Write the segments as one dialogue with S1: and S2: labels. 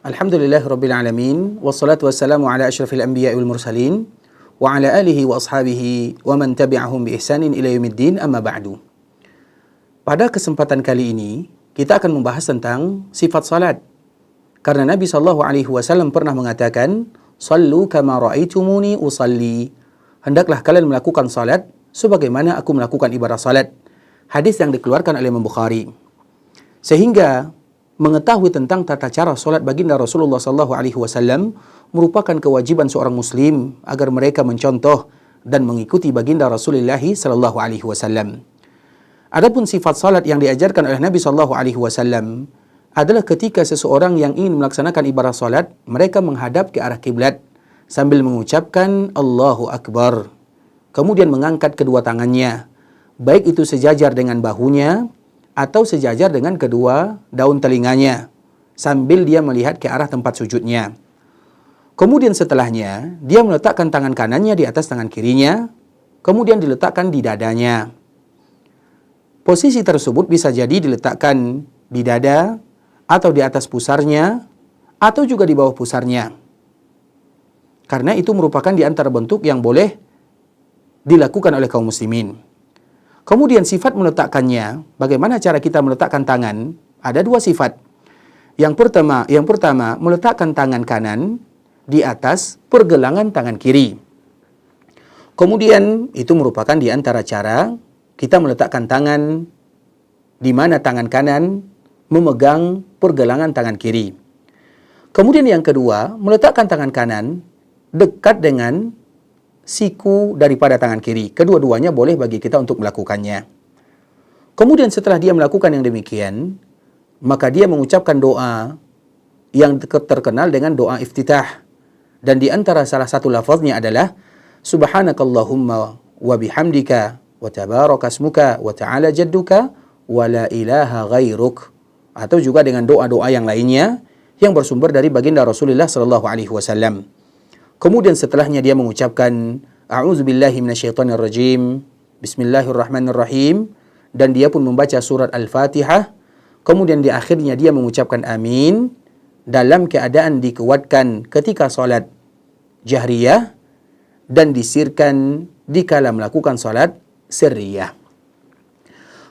S1: Alhamdulillahirabbil alamin wassalatu wassalamu ala asyrafil anbiya'i wal mursalin wa ala alihi wa ashabihi wa man tabi'ahum bi ihsanin ila yaumiddin amma ba'du. Pada kesempatan kali ini kita akan membahas tentang sifat salat. Karena Nabi sallallahu alaihi wasallam pernah mengatakan, "Shallu kama ra'aitumuni usalli." Hendaklah kalian melakukan salat sebagaimana aku melakukan ibadah salat. Hadis yang dikeluarkan oleh Imam Bukhari. Sehingga mengetahui tentang tata cara solat baginda Rasulullah SAW merupakan kewajiban seorang Muslim agar mereka mencontoh dan mengikuti baginda Rasulullah SAW. Adapun sifat salat yang diajarkan oleh Nabi SAW adalah ketika seseorang yang ingin melaksanakan ibadah salat, mereka menghadap ke arah kiblat sambil mengucapkan Allahu Akbar. Kemudian mengangkat kedua tangannya, baik itu sejajar dengan bahunya atau sejajar dengan kedua daun telinganya, sambil dia melihat ke arah tempat sujudnya. Kemudian setelahnya, dia meletakkan tangan kanannya di atas tangan kirinya, kemudian diletakkan di dadanya. Posisi tersebut bisa jadi diletakkan di dada, atau di atas pusarnya, atau juga di bawah pusarnya. Karena itu merupakan di antara bentuk yang boleh dilakukan oleh kaum muslimin. Kemudian sifat meletakkannya, bagaimana cara kita meletakkan tangan? Ada dua sifat. Yang pertama meletakkan tangan kanan di atas pergelangan tangan kiri. Kemudian itu merupakan di antara cara kita meletakkan tangan di mana tangan kanan memegang pergelangan tangan kiri. Kemudian yang kedua, meletakkan tangan kanan dekat dengan siku daripada tangan kiri. Kedua-duanya boleh bagi kita untuk melakukannya. Kemudian setelah dia melakukan yang demikian, maka dia mengucapkan doa yang terkenal dengan doa iftitah. Dan di antara salah satu lafaznya adalah Subhanakallahumma wa bihamdika wa tabarakasmuka wa ta'ala jadduka wa la ilaha ghairuk. Atau juga dengan doa-doa yang lainnya yang bersumber dari baginda Rasulullah sallallahu alaihi wasallam. Kemudian setelahnya dia mengucapkan A'udzubillahi minasyaitonirrajim, Bismillahirrahmanirrahim, dan dia pun membaca surat Al-Fatihah. Kemudian di akhirnya dia mengucapkan amin dalam keadaan dikuatkan ketika salat jahriyah dan disirkan dikala melakukan salat sirriyah.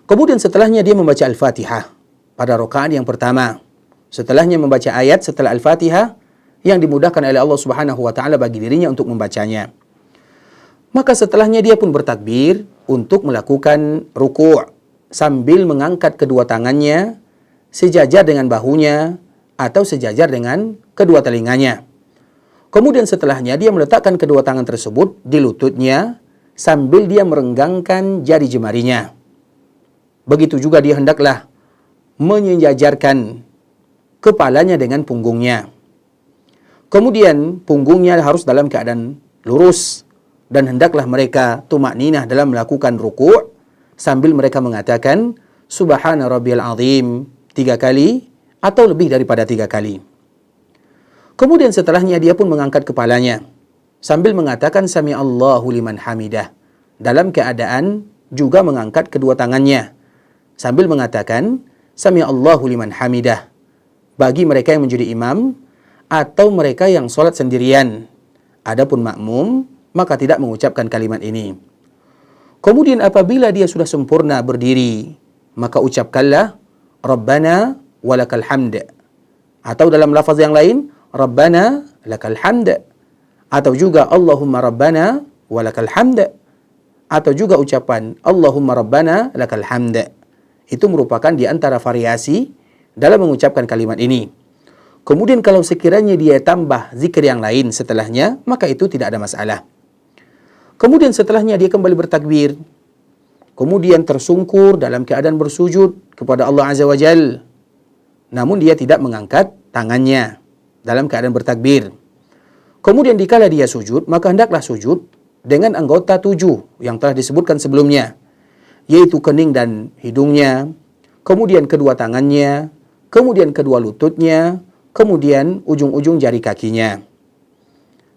S1: Kemudian setelahnya dia membaca Al-Fatihah pada rakaat yang pertama. Setelahnya membaca ayat setelah Al-Fatihah yang dimudahkan oleh Allah Subhanahu wa taala bagi dirinya untuk membacanya. Maka setelahnya dia pun bertakbir untuk melakukan ruku' sambil mengangkat kedua tangannya sejajar dengan bahunya atau sejajar dengan kedua telinganya. Kemudian setelahnya dia meletakkan kedua tangan tersebut di lututnya sambil dia merenggangkan jari jemarinya. Begitu juga dia hendaklah menyejajarkan kepalanya dengan punggungnya. Kemudian punggungnya harus dalam keadaan lurus dan hendaklah mereka tumakninah dalam melakukan ruku' sambil mereka mengatakan Subhana rabbiyal azim 3 kali atau lebih daripada 3 kali. Kemudian setelahnya dia pun mengangkat kepalanya sambil mengatakan Sami Allahu liman hamidah dalam keadaan juga mengangkat kedua tangannya sambil mengatakan Sami Allahu liman hamidah bagi mereka yang menjadi imam atau mereka yang sholat sendirian. Adapun makmum, maka tidak mengucapkan kalimat ini. Kemudian apabila dia sudah sempurna berdiri, maka ucapkanlah Rabbana walakal hamd. Atau dalam lafaz yang lain, Rabbana lakal hamd. Atau juga Allahumma Rabbana walakal hamd. Atau juga ucapan Allahumma Rabbana lakal hamd. Itu merupakan di antara variasi dalam mengucapkan kalimat ini. Kemudian kalau sekiranya dia tambah zikir yang lain setelahnya, maka itu tidak ada masalah. Kemudian setelahnya dia kembali bertakbir. Kemudian tersungkur dalam keadaan bersujud kepada Allah Azza wa Jal. Namun dia tidak mengangkat tangannya dalam keadaan bertakbir. Kemudian dikala dia sujud, maka hendaklah sujud dengan anggota 7 yang telah disebutkan sebelumnya. Yaitu kening dan hidungnya, kemudian kedua tangannya, kemudian kedua lututnya, kemudian ujung-ujung jari kakinya.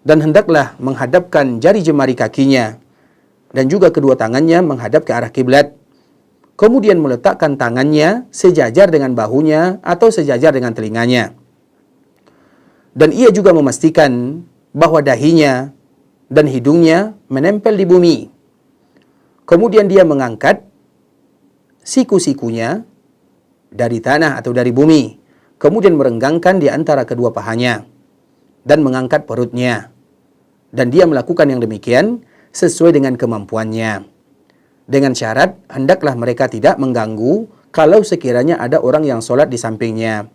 S1: Dan hendaklah menghadapkan jari jemari kakinya dan juga kedua tangannya menghadap ke arah kiblat. Kemudian meletakkan tangannya sejajar dengan bahunya atau sejajar dengan telinganya. Dan ia juga memastikan bahawa dahinya dan hidungnya menempel di bumi. Kemudian dia mengangkat siku-sikunya dari tanah atau dari bumi. Kemudian merenggangkan di antara kedua pahanya dan mengangkat perutnya. Dan dia melakukan yang demikian sesuai dengan kemampuannya. Dengan syarat, hendaklah mereka tidak mengganggu kalau sekiranya ada orang yang solat di sampingnya.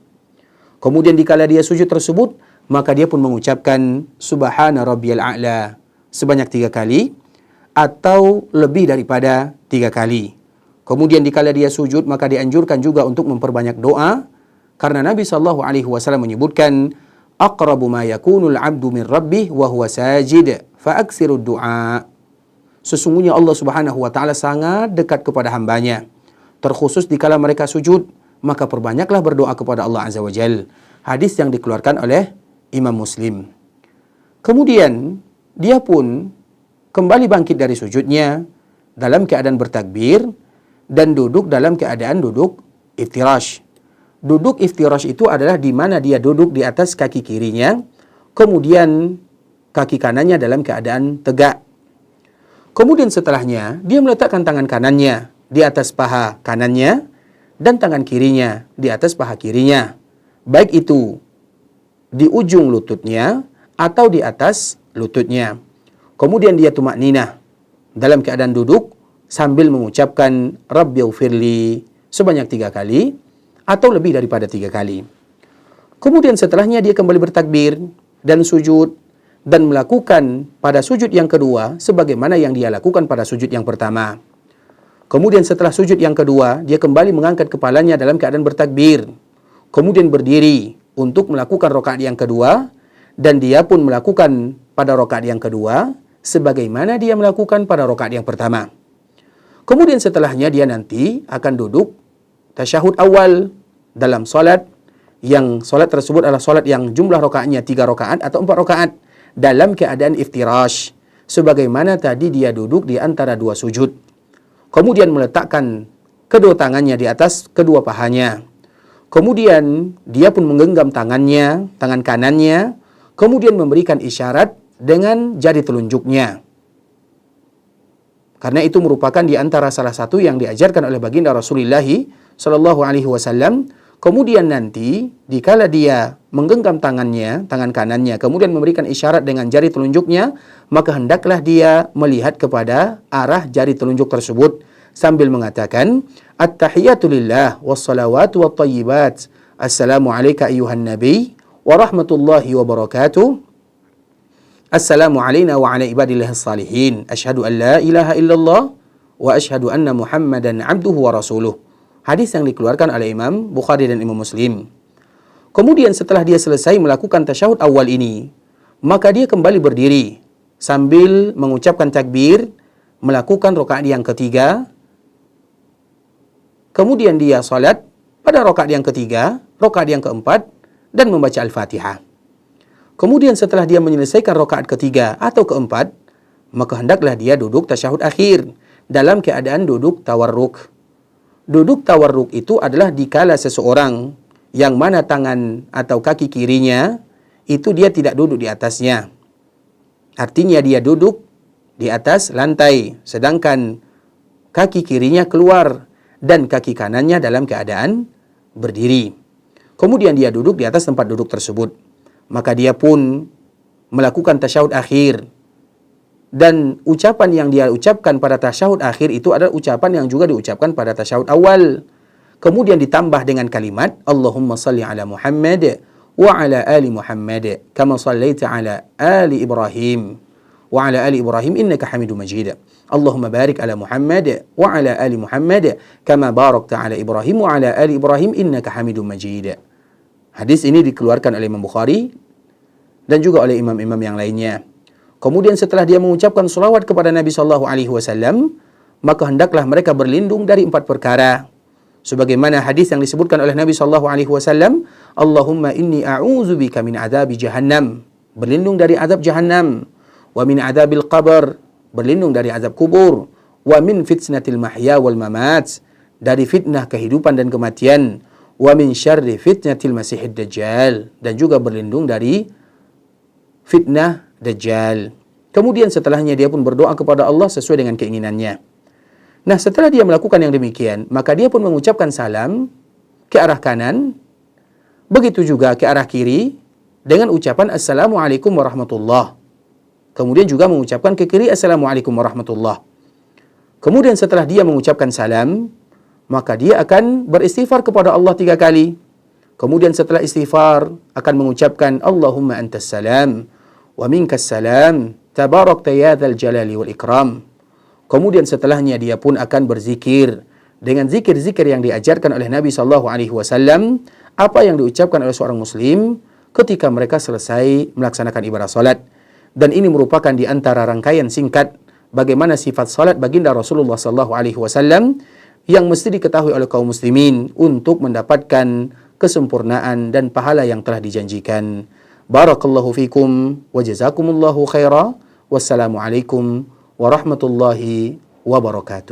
S1: Kemudian dikala dia sujud tersebut, maka dia pun mengucapkan Subhana Rabbiyal A'la sebanyak 3 kali atau lebih daripada 3 kali. Kemudian dikala dia sujud, maka dianjurkan juga untuk memperbanyak doa, karena Nabi SAW menyebutkan aqrabu ma yakunul abdu min rabbih wa huwa sajid fa aksirud du'a. Sesungguhnya Allah Subhanahu wa taala sangat dekat kepada hambanya, terkhusus dikala mereka sujud, maka perbanyaklah berdoa kepada Allah Azza wa Jal. Hadis yang dikeluarkan oleh Imam Muslim. Kemudian dia pun kembali bangkit dari sujudnya dalam keadaan bertakbir dan duduk dalam keadaan duduk iftirash. Duduk iftirash itu adalah di mana dia duduk di atas kaki kirinya, kemudian kaki kanannya dalam keadaan tegak. Kemudian setelahnya, dia meletakkan tangan kanannya di atas paha kanannya dan tangan kirinya di atas paha kirinya. Baik itu di ujung lututnya atau di atas lututnya. Kemudian dia tumakninah dalam keadaan duduk sambil mengucapkan Rabbighfirli sebanyak 3 kali atau lebih daripada 3 kali. Kemudian setelahnya dia kembali bertakbir dan sujud dan melakukan pada sujud yang kedua sebagaimana yang dia lakukan pada sujud yang pertama. Kemudian setelah sujud yang kedua, dia kembali mengangkat kepalanya dalam keadaan bertakbir. Kemudian berdiri untuk melakukan rakaat yang kedua, dan dia pun melakukan pada rakaat yang kedua sebagaimana dia melakukan pada rakaat yang pertama. Kemudian setelahnya dia nanti akan duduk tasyahud awal dalam solat, yang solat tersebut adalah solat yang jumlah rakaatnya 3 rakaat atau 4 rakaat dalam keadaan iftirash, sebagaimana tadi dia duduk di antara 2 sujud. Kemudian meletakkan kedua tangannya di atas kedua pahanya. Kemudian dia pun menggenggam tangannya, tangan kanannya, kemudian memberikan isyarat dengan jari telunjuknya. Karena itu merupakan di antara salah satu yang diajarkan oleh baginda Rasulullah sallallahu alaihi wasallam. Kemudian nanti dikala dia menggenggam tangannya, tangan kanannya, kemudian memberikan isyarat dengan jari telunjuknya, maka hendaklah dia melihat kepada arah jari telunjuk tersebut sambil mengatakan At-tahiyatu lillah wassalawatu wattayyibat. Assalamu alayka ayyuhan nabi wa rahmatullahi wa barakatuh. Assalamu alayna wa ala ibadillahis salihin. Asyhadu an la ilaha illallah wa asyhadu anna Muhammadan abduhu wa rasuluh. Hadis yang dikeluarkan oleh Imam Bukhari dan Imam Muslim. Kemudian setelah dia selesai melakukan tasyahud awal ini, maka dia kembali berdiri sambil mengucapkan takbir, melakukan rakaat yang ketiga. Kemudian dia salat pada rakaat yang ketiga, rakaat yang keempat, dan membaca Al-Fatihah. Kemudian setelah dia menyelesaikan rakaat ketiga atau keempat, maka hendaklah dia duduk tasyahud akhir dalam keadaan duduk tawarruk. Duduk tawarruk itu adalah dikala seseorang yang mana tangan atau kaki kirinya itu dia tidak duduk di atasnya. Artinya dia duduk di atas lantai, sedangkan kaki kirinya keluar dan kaki kanannya dalam keadaan berdiri. Kemudian dia duduk di atas tempat duduk tersebut. Maka dia pun melakukan tasyahud akhir. Dan ucapan yang dia ucapkan pada tasyahud akhir itu adalah ucapan yang juga diucapkan pada tasyahud awal. Kemudian ditambah dengan kalimat Allahumma salli ala Muhammad wa ala ali Muhammad kama sallaita ala ali Ibrahim wa ala ali Ibrahim innaka Hamidum Majid. Allahumma barik ala Muhammad wa ala ali Muhammad kama barakta ala Ibrahim wa ala ali Ibrahim innaka Hamidum Majid. Hadis ini dikeluarkan oleh Imam Bukhari dan juga oleh imam-imam yang lainnya. Kemudian setelah dia mengucapkan salawat kepada Nabi sallallahu alaihi wasallam, maka hendaklah mereka berlindung dari 4 perkara. Sebagaimana hadis yang disebutkan oleh Nabi sallallahu alaihi wasallam, Allahumma inni a'udzubika min adzabi jahannam, berlindung dari azab jahannam, wa min adzabil qabr, berlindung dari azab kubur, wa min fitnatil mahya wal mamat, dari fitnah kehidupan dan kematian, wa min syarri fitnatil masiihid dajjal, dan juga berlindung dari fitnah dajjal. Kemudian setelahnya dia pun berdoa kepada Allah sesuai dengan keinginannya. Nah, setelah dia melakukan yang demikian, maka dia pun mengucapkan salam ke arah kanan, begitu juga ke arah kiri dengan ucapan Assalamualaikum warahmatullah. Kemudian juga mengucapkan ke kiri Assalamualaikum warahmatullah. Kemudian setelah dia mengucapkan salam, maka dia akan beristighfar kepada Allah 3 kali. Kemudian setelah istighfar akan mengucapkan Allahumma antas salam wa minkas salam tabarakta ya dzal jalali wal ikram. Kemudian setelahnya dia pun akan berzikir dengan zikir-zikir yang diajarkan oleh Nabi SAW, apa yang diucapkan oleh seorang muslim ketika mereka selesai melaksanakan ibadah salat. Dan ini merupakan di antara rangkaian singkat bagaimana sifat salat baginda Rasulullah SAW yang mesti diketahui oleh kaum muslimin untuk mendapatkan kesempurnaan dan pahala yang telah dijanjikan. Barakallahu fikum wa jazakumullahu khaira. Wassalamualaikum warahmatullahi wabarakatuh.